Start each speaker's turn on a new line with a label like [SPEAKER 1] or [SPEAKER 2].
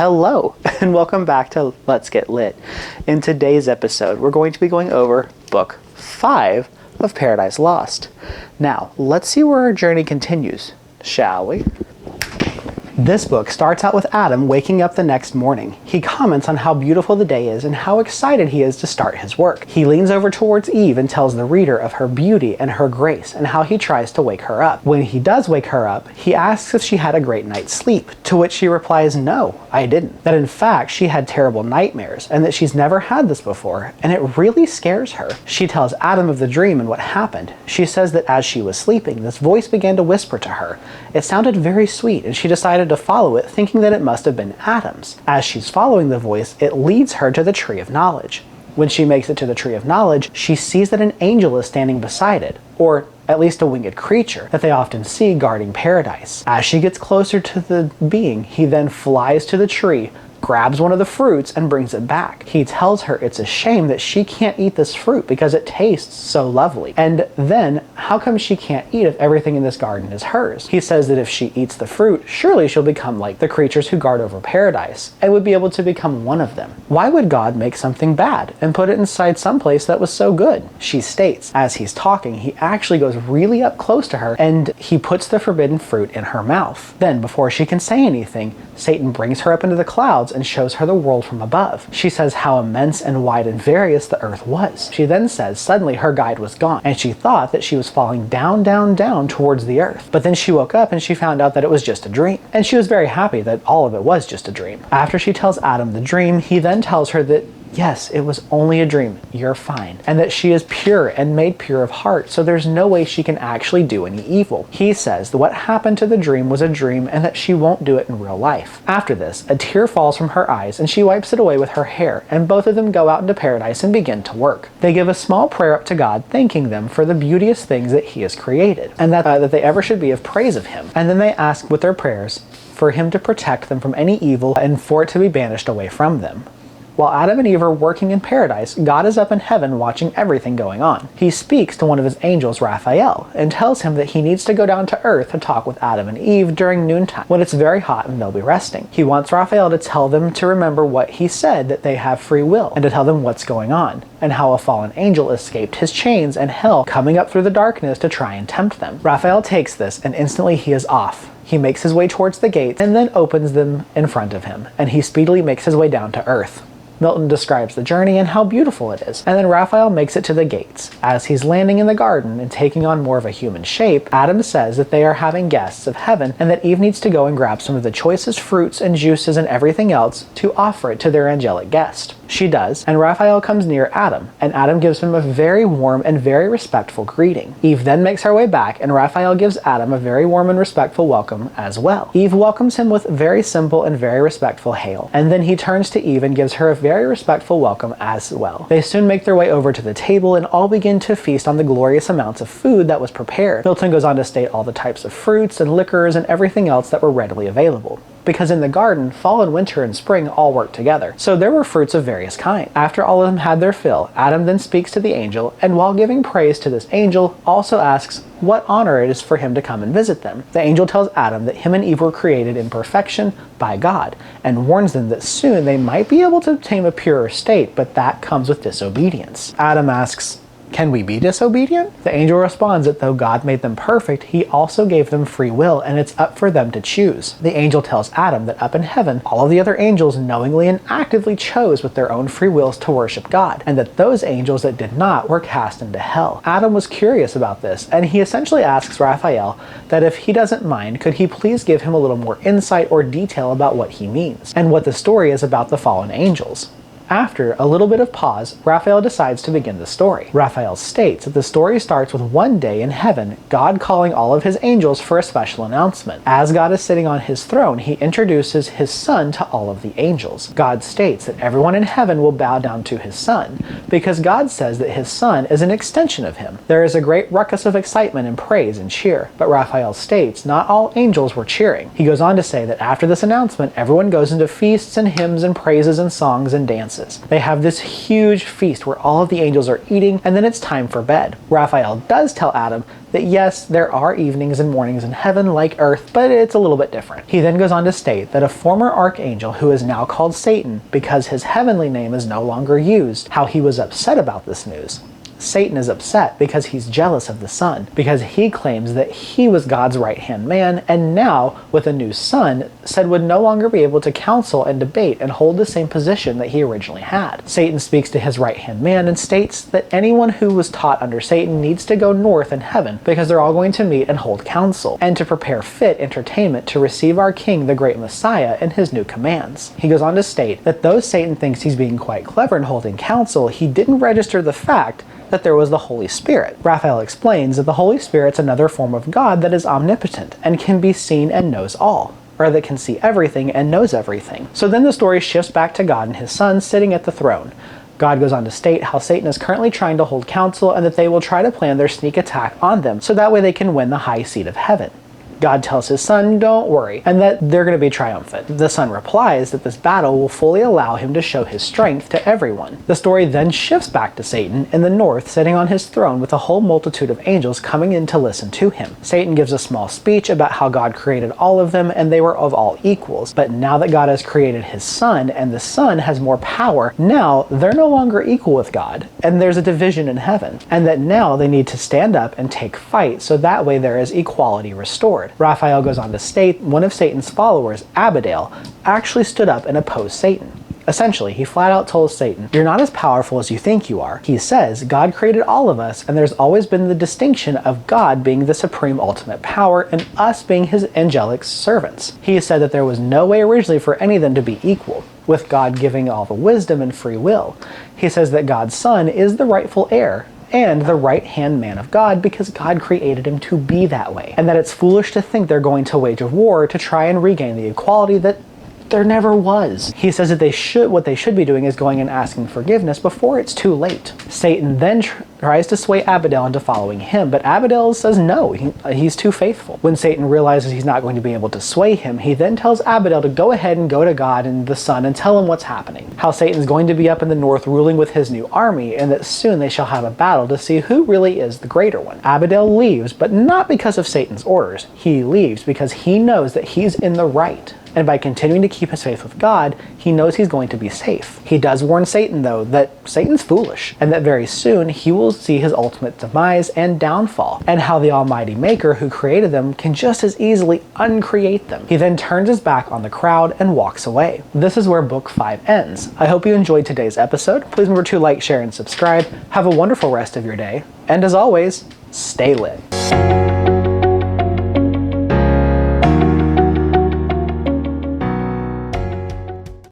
[SPEAKER 1] Hello, and welcome back to Let's Get Lit. In today's episode, we're going to be going over Book 5 of Paradise Lost. Now, let's see where our journey continues, shall we? This book starts out with Adam waking up the next morning. He comments on how beautiful the day is and how excited he is to start his work. He leans over towards Eve and tells the reader of her beauty and her grace and how he tries to wake her up. When he does wake her up, he asks if she had a great night's sleep, to which she replies, "No, I didn't." That in fact, she had terrible nightmares and that she's never had this before, and it really scares her. She tells Adam of the dream and what happened. She says that as she was sleeping, this voice began to whisper to her. It sounded very sweet, and she decided to follow it, thinking that it must have been Adam's. As she's following the voice, it leads her to the Tree of Knowledge. When she makes it to the Tree of Knowledge, she sees that an angel is standing beside it, or at least a winged creature that they often see guarding paradise. As she gets closer to the being, he then flies to the tree, grabs one of the fruits, and brings it back. He tells her it's a shame that she can't eat this fruit because it tastes so lovely. And then, how come she can't eat if everything in this garden is hers? He says that if she eats the fruit, surely she'll become like the creatures who guard over paradise, and would be able to become one of them. Why would God make something bad and put it inside someplace that was so good? She states. As he's talking, he actually goes really up close to her, and he puts the forbidden fruit in her mouth. Then, before she can say anything, Satan brings her up into the clouds and shows her the world from above. She says how immense and wide and various the earth was. She then says suddenly her guide was gone, and she thought that she was falling down, down, down towards the earth. But then she woke up and she found out that it was just a dream. And she was very happy that all of it was just a dream. After she tells Adam the dream, he then tells her that yes, it was only a dream, you're fine, and that she is pure and made pure of heart, so there's no way she can actually do any evil. He says that what happened to the dream was a dream and that she won't do it in real life. After this, a tear falls from her eyes and she wipes it away with her hair, and both of them go out into paradise and begin to work. They give a small prayer up to God, thanking them for the beauteous things that he has created, and that they ever should be of praise of him. And then they ask with their prayers for him to protect them from any evil and for it to be banished away from them. While Adam and Eve are working in paradise, God is up in heaven watching everything going on. He speaks to one of his angels, Raphael, and tells him that he needs to go down to earth to talk with Adam and Eve during noontime, when it's very hot and they'll be resting. He wants Raphael to tell them to remember what he said, that they have free will, and to tell them what's going on, and how a fallen angel escaped his chains and hell, coming up through the darkness to try and tempt them. Raphael takes this, and instantly he is off. He makes his way towards the gates, and then opens them in front of him, and he speedily makes his way down to earth. Milton describes the journey and how beautiful it is, and then Raphael makes it to the gates. As he's landing in the garden and taking on more of a human shape, Adam says that they are having guests of heaven and that Eve needs to go and grab some of the choicest fruits and juices and everything else to offer it to their angelic guest. She does, and Raphael comes near Adam, and Adam gives him a very warm and very respectful greeting. Eve then makes her way back, and Raphael gives Adam a very warm and respectful welcome as well. Eve welcomes him with very simple and very respectful hail, and then he turns to Eve and gives her a very respectful welcome as well. They soon make their way over to the table and all begin to feast on the glorious amounts of food that was prepared. Milton goes on to state all the types of fruits and liquors and everything else that were readily available. Because in the garden, fall and winter and spring all work together, so there were fruits of various kinds. After all of them had their fill, Adam then speaks to the angel, and while giving praise to this angel, also asks what honor it is for him to come and visit them. The angel tells Adam that him and Eve were created in perfection by God, and warns them that soon they might be able to obtain a purer state, but that comes with disobedience. Adam asks, can we be disobedient? The angel responds that though God made them perfect, he also gave them free will, and it's up for them to choose. The angel tells Adam that up in heaven, all of the other angels knowingly and actively chose with their own free wills to worship God, and that those angels that did not were cast into hell. Adam was curious about this, and he essentially asks Raphael that if he doesn't mind, could he please give him a little more insight or detail about what he means, and what the story is about the fallen angels. After a little bit of pause, Raphael decides to begin the story. Raphael states that the story starts with one day in heaven, God calling all of his angels for a special announcement. As God is sitting on his throne, he introduces his son to all of the angels. God states that everyone in heaven will bow down to his son, because God says that his son is an extension of him. There is a great ruckus of excitement and praise and cheer, but Raphael states not all angels were cheering. He goes on to say that after this announcement, everyone goes into feasts and hymns and praises and songs and dances dances. They have this huge feast where all of the angels are eating, and then it's time for bed. Raphael does tell Adam that yes, there are evenings and mornings in heaven like earth, but it's a little bit different. He then goes on to state that a former archangel who is now called Satan because his heavenly name is no longer used, how he was upset about this news. Satan is upset because he's jealous of the Son, because he claims that he was God's right-hand man, and now, with a new son, said would no longer be able to counsel and debate and hold the same position that he originally had. Satan speaks to his right-hand man and states that anyone who was taught under Satan needs to go north in heaven, because they're all going to meet and hold counsel, and to prepare fit entertainment to receive our King, the great Messiah, and his new commands. He goes on to state that though Satan thinks he's being quite clever in holding counsel, he didn't register the fact that there was the Holy Spirit. Raphael explains that the Holy Spirit's another form of God that is omnipotent and can be seen and knows all, or that can see everything and knows everything. So then the story shifts back to God and his Son sitting at the throne. God goes on to state how Satan is currently trying to hold counsel and that they will try to plan their sneak attack on them so that way they can win the high seat of heaven. God tells his Son, don't worry, and that they're going to be triumphant. The Son replies that this battle will fully allow him to show his strength to everyone. The story then shifts back to Satan in the north, sitting on his throne with a whole multitude of angels coming in to listen to him. Satan gives a small speech about how God created all of them and they were of all equals, but now that God has created his Son and the Son has more power, now they're no longer equal with God, and there's a division in heaven, and that now they need to stand up and take fight so that way there is equality restored. Raphael goes on to state one of Satan's followers, Abdiel, actually stood up and opposed Satan. Essentially, he flat out told Satan, "You're not as powerful as you think you are." He says God created all of us, and there's always been the distinction of God being the supreme ultimate power and us being his angelic servants. He said that there was no way originally for any of them to be equal, with God giving all the wisdom and free will. He says that God's Son is the rightful heir and the right-hand man of God because God created him to be that way, and that it's foolish to think they're going to wage a war to try and regain the equality that there never was. He says that what they should be doing is going and asking forgiveness before it's too late. Satan then tries to sway Abdiel into following him, but Abdiel says no, he's too faithful. When Satan realizes he's not going to be able to sway him, he then tells Abdiel to go ahead and go to God and the Son and tell him what's happening. How Satan's going to be up in the north ruling with his new army, and that soon they shall have a battle to see who really is the greater one. Abdiel leaves, but not because of Satan's orders. He leaves because he knows that he's in the right. And by continuing to keep his faith with God, he knows he's going to be safe. He does warn Satan, though, that Satan's foolish, and that very soon he will see his ultimate demise and downfall, and how the Almighty Maker who created them can just as easily uncreate them. He then turns his back on the crowd and walks away. This is where Book 5 ends. I hope you enjoyed today's episode. Please remember to like, share, and subscribe. Have a wonderful rest of your day, and as always, stay lit.